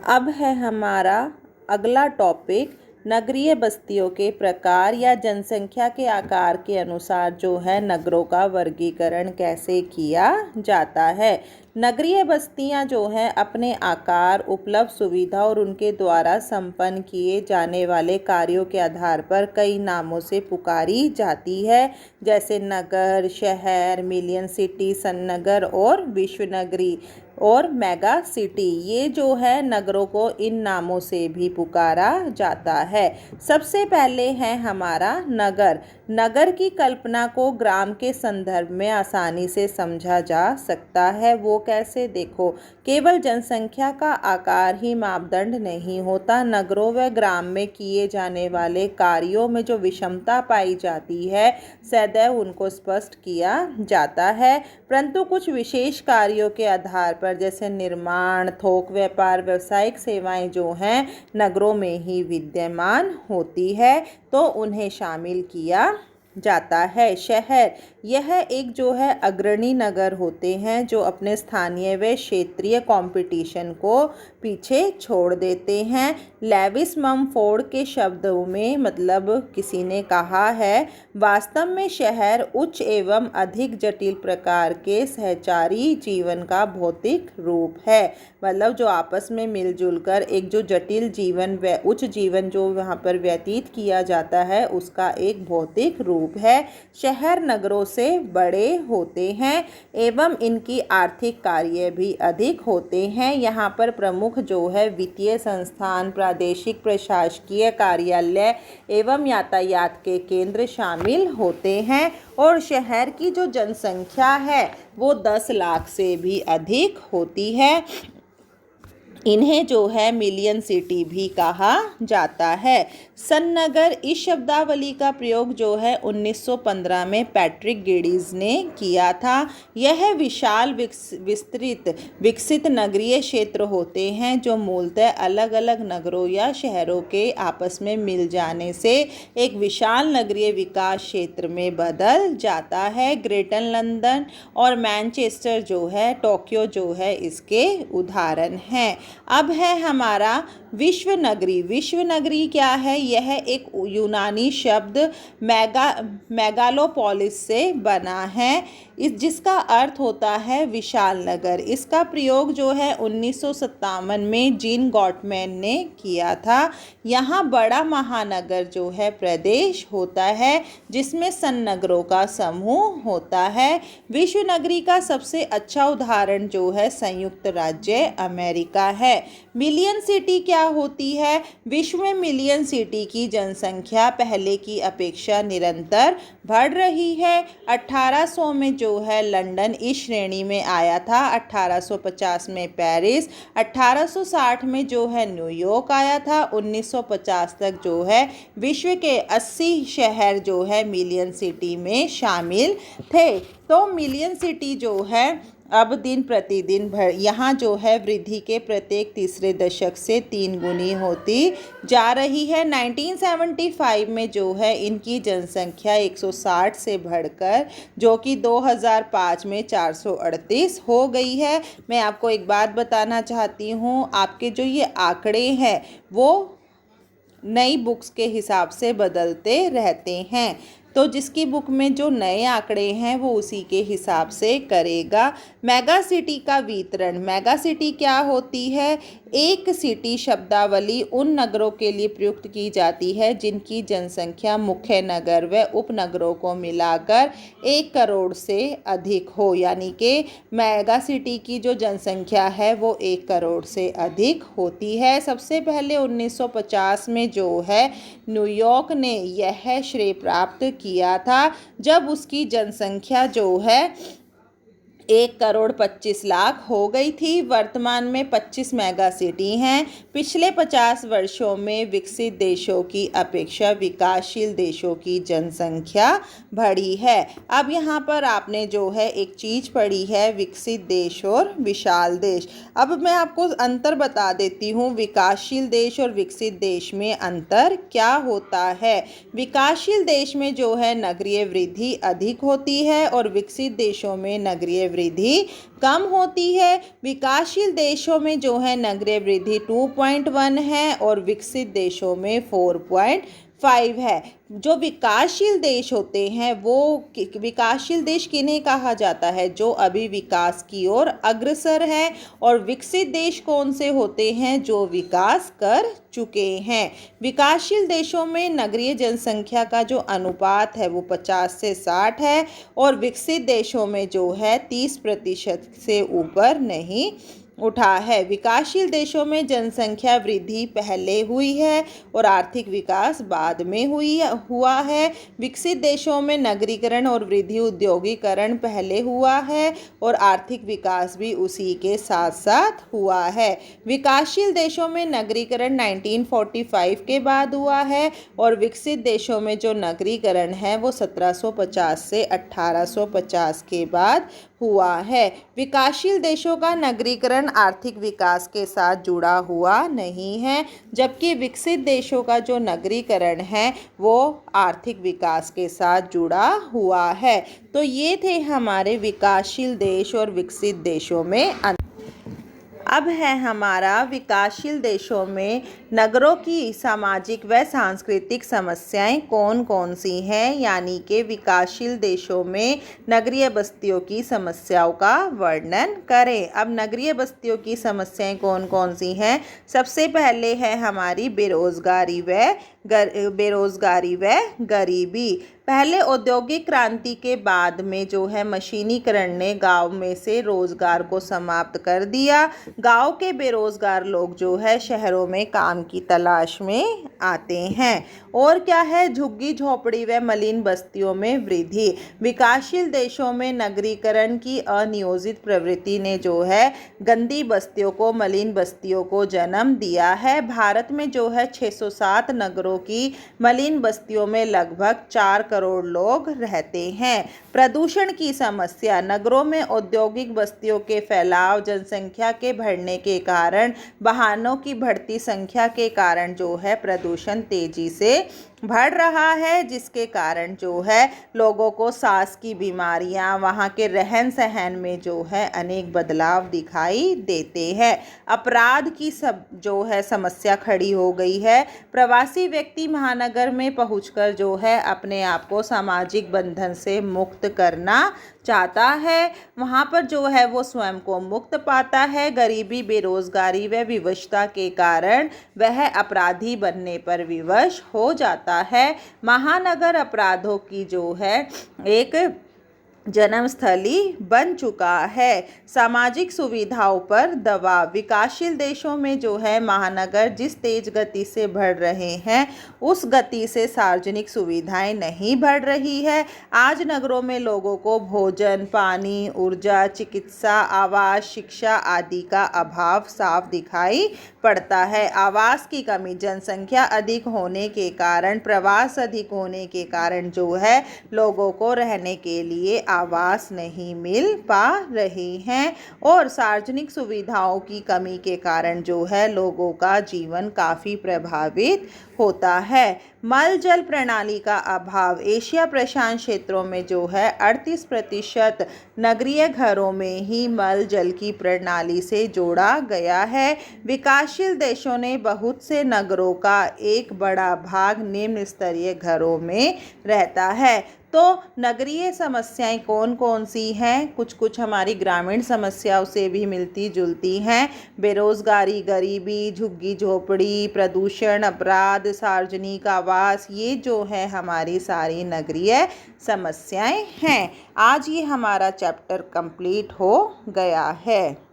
अब है हमारा अगला टॉपिक नगरीय बस्तियों के प्रकार या जनसंख्या के आकार के अनुसार जो है नगरों का वर्गीकरण कैसे किया जाता है। नगरीय बस्तियां जो हैं अपने आकार, उपलब्ध सुविधा और उनके द्वारा संपन्न किए जाने वाले कार्यों के आधार पर कई नामों से पुकारी जाती है, जैसे नगर, शहर, मिलियन सिटी, सन्नगर और विश्व नगरी और मेगा सिटी। ये जो है नगरों को इन नामों से भी पुकारा जाता है। सबसे पहले है हमारा नगर। नगर की कल्पना को ग्राम के संदर्भ में आसानी से समझा जा सकता है। वो कैसे, देखो, केवल जनसंख्या का आकार ही मापदंड नहीं होता। नगरों व ग्राम में किए जाने वाले कार्यों में जो विषमता पाई जाती है सदैव उनको स्पष्ट किया जाता है, परंतु कुछ विशेष कार्यों के आधार पर जैसे निर्माण, थोक व्यापार, व्यावसायिक सेवाएं जो हैं नगरों में ही विद्यमान होती है तो उन्हें शामिल किया जाता है। शहर, यह एक जो है अग्रणी नगर होते हैं जो अपने स्थानीय व क्षेत्रीय कंपटीशन को पीछे छोड़ देते हैं। लेविस ममफोर्ड के शब्दों में मतलब किसी ने कहा है, वास्तव में शहर उच्च एवं अधिक जटिल प्रकार के सहचारी जीवन का भौतिक रूप है। मतलब जो आपस में मिलजुल कर एक जो जटिल जीवन व उच्च जीवन जो वहाँ पर व्यतीत किया जाता है उसका एक भौतिक रूप है। शहर नगरों से बड़े होते हैं एवं इनकी आर्थिक कार्य भी अधिक होते हैं। यहाँ पर प्रमुख जो है वित्तीय संस्थान, प्रादेशिक प्रशासकीय कार्यालय एवं यातायात के केंद्र शामिल होते हैं और शहर की जो जनसंख्या है वो 10 लाख से भी अधिक होती है। इन्हें जो है मिलियन सिटी भी कहा जाता है। सन्नगर, इस शब्दावली का प्रयोग जो है 1915 में पैट्रिक गेडीज ने किया था। यह विशाल विस्तृत विकसित नगरीय क्षेत्र होते हैं जो मूलतः अलग अलग नगरों या शहरों के आपस में मिल जाने से एक विशाल नगरीय विकास क्षेत्र में बदल जाता है। ग्रेटर लंदन और मैनचेस्टर जो है, टोक्यो जो है इसके उदाहरण हैं। अब है हमारा विश्व नगरी। विश्व नगरी क्या है? यह एक यूनानी शब्द मेगालोपोलिस से बना है, जिसका अर्थ होता है विशाल नगर। इसका प्रयोग जो है 1957 में जीन गॉटमैन ने किया था। यहाँ बड़ा महानगर जो है प्रदेश होता है जिसमें सन्नगरों का समूह होता है। विश्व नगरी का सबसे अच्छा उदाहरण जो है संयुक्त राज्य अमेरिका है। मिलियन सिटी क्या होती है? विश्व में मिलियन सिटी की जनसंख्या पहले की अपेक्षा निरंतर बढ़ रही है। 1800 में जो है लंदन इस श्रेणी में आया था, 1850 में पेरिस, 1860 में जो है न्यूयॉर्क आया था, 1950 तक जो है विश्व के 80 शहर जो है मिलियन सिटी में शामिल थे। तो मिलियन सिटी जो है अब दिन प्रतिदिन यहाँ जो है वृद्धि के प्रत्येक तीसरे दशक से 3 गुनी होती जा रही है। 1975 में जो है इनकी जनसंख्या 160 से बढ़कर जो कि 2005 में 438 हो गई है। मैं आपको एक बात बताना चाहती हूँ, आपके जो ये आंकड़े हैं वो नई बुक्स के हिसाब से बदलते रहते हैं, तो जिसकी बुक में जो नए आंकड़े हैं वो उसी के हिसाब से करेगा। मेगा सिटी का वितरण। मेगा सिटी क्या होती है? एक सिटी शब्दावली उन नगरों के लिए प्रयुक्त की जाती है जिनकी जनसंख्या मुख्य नगर व उपनगरों को मिलाकर 1 करोड़ से अधिक हो, यानी कि मेगा सिटी की जो जनसंख्या है वो 1 करोड़ से अधिक होती है। सबसे पहले 1950 में जो है न्यूयॉर्क ने यह श्रेय प्राप्त किया था जब उसकी जनसंख्या जो है 1 करोड़ 25 लाख हो गई थी। वर्तमान में 25 मेगा सिटी हैं। पिछले 50 वर्षों में विकसित देशों की अपेक्षा विकासशील देशों की जनसंख्या बढ़ी है। अब यहाँ पर आपने जो है एक चीज़ पढ़ी है, विकसित देश और विशाल देश। अब मैं आपको अंतर बता देती हूँ, विकासशील देश और विकसित देश में अंतर क्या होता है। विकासशील देश में जो है नगरीय वृद्धि अधिक होती है और विकसित देशों में नगरीय वृद्धि कम होती है। विकासशील देशों में जो है नगरीय वृद्धि 2.1 है और विकसित देशों में 4.5 है। जो विकासशील देश होते हैं वो विकासशील देश किन्हें कहा जाता है? जो अभी विकास की ओर अग्रसर है। और विकसित देश कौन से होते हैं? जो विकास कर चुके हैं। विकासशील देशों में नगरीय जनसंख्या का जो अनुपात है वो 50 से 60 है और विकसित देशों में जो है 30% से ऊपर नहीं उठा है। विकासशील देशों में जनसंख्या वृद्धि पहले हुई है और आर्थिक विकास बाद में हुआ है। विकसित देशों में नगरीकरण और वृद्धि औद्योगिकरण पहले हुआ है और आर्थिक विकास भी उसी के साथ साथ हुआ है। विकासशील देशों में नगरीकरण 1945 के बाद हुआ है और विकसित देशों में जो नगरीकरण है वो 1750 से 1850 के बाद हुआ है। विकासशील देशों का नगरीकरण आर्थिक विकास के साथ जुड़ा हुआ नहीं है, जबकि विकसित देशों का जो नगरीकरण है वो आर्थिक विकास के साथ जुड़ा हुआ है। तो ये थे हमारे विकासशील देश और विकसित देशों में अब है हमारा विकासशील देशों में नगरों की सामाजिक व सांस्कृतिक समस्याएं कौन कौन सी हैं, यानी कि विकासशील देशों में नगरीय बस्तियों की समस्याओं का वर्णन करें। अब नगरीय बस्तियों की समस्याएं कौन कौन सी हैं? सबसे पहले है हमारी बेरोजगारी व गरीबी। पहले औद्योगिक क्रांति के बाद में जो है मशीनीकरण ने गांव में से रोजगार को समाप्त कर दिया। गांव के बेरोजगार लोग जो है शहरों में काम की तलाश में आते हैं। और क्या है? झुग्गी झोपड़ी व मलिन बस्तियों में वृद्धि। विकासशील देशों में नगरीकरण की अनियोजित प्रवृत्ति ने जो है गंदी बस्तियों को, मलिन बस्तियों को जन्म दिया है। भारत में जो है 607 नगरों की मलिन बस्तियों में लगभग 4 करोड़ लोग रहते हैं। प्रदूषण की समस्या। नगरों में औद्योगिक बस्तियों के फैलाव, जनसंख्या के बढ़ने के कारण, वाहनों की बढ़ती संख्या के कारण जो है प्रदूषण तेजी से बढ़ रहा है, जिसके कारण जो है लोगों को सांस की बीमारियां, वहाँ के रहन सहन में जो है अनेक बदलाव दिखाई देते हैं। अपराध की जो है समस्या खड़ी हो गई है। प्रवासी व्यक्ति महानगर में पहुंचकर जो है अपने आप को सामाजिक बंधन से मुक्त करना चाहता है। वहाँ पर जो है वो स्वयं को मुक्त पाता है। गरीबी, बेरोजगारी व विवशता के कारण वह अपराधी बनने पर विवश हो जाता है। महानगर अपराधों की जो है एक जन्मस्थली बन चुका है। सामाजिक सुविधाओं पर दबाव। विकासशील देशों में जो है महानगर जिस तेज गति से बढ़ रहे हैं उस गति से सार्वजनिक सुविधाएं नहीं बढ़ रही है। आज नगरों में लोगों को भोजन, पानी, ऊर्जा, चिकित्सा, आवास, शिक्षा आदि का अभाव साफ दिखाई पड़ता है। आवास की कमी। जनसंख्या अधिक होने के कारण, प्रवास अधिक होने के कारण जो है लोगों को रहने के लिए आवास नहीं मिल पा रही हैं और सार्वजनिक सुविधाओं की कमी के कारण जो है लोगों का जीवन काफ़ी प्रभावित होता है। मल जल प्रणाली का अभाव। एशिया प्रशांत क्षेत्रों में जो है 38% नगरीय घरों में ही मल जल की प्रणाली से जोड़ा गया है। विकासशील देशों ने बहुत से नगरों का एक बड़ा भाग निम्न स्तरीय घरों में रहता है। तो नगरीय समस्याएं कौन कौन सी हैं? कुछ हमारी ग्रामीण समस्याओं से भी मिलती जुलती हैं। बेरोजगारी, गरीबी, झुग्गी झोपड़ी, प्रदूषण, अपराध, सार्वजनिक आवास, ये जो है हमारी सारी नगरीय समस्याएं हैं। आज ये हमारा चैप्टर कंप्लीट हो गया है।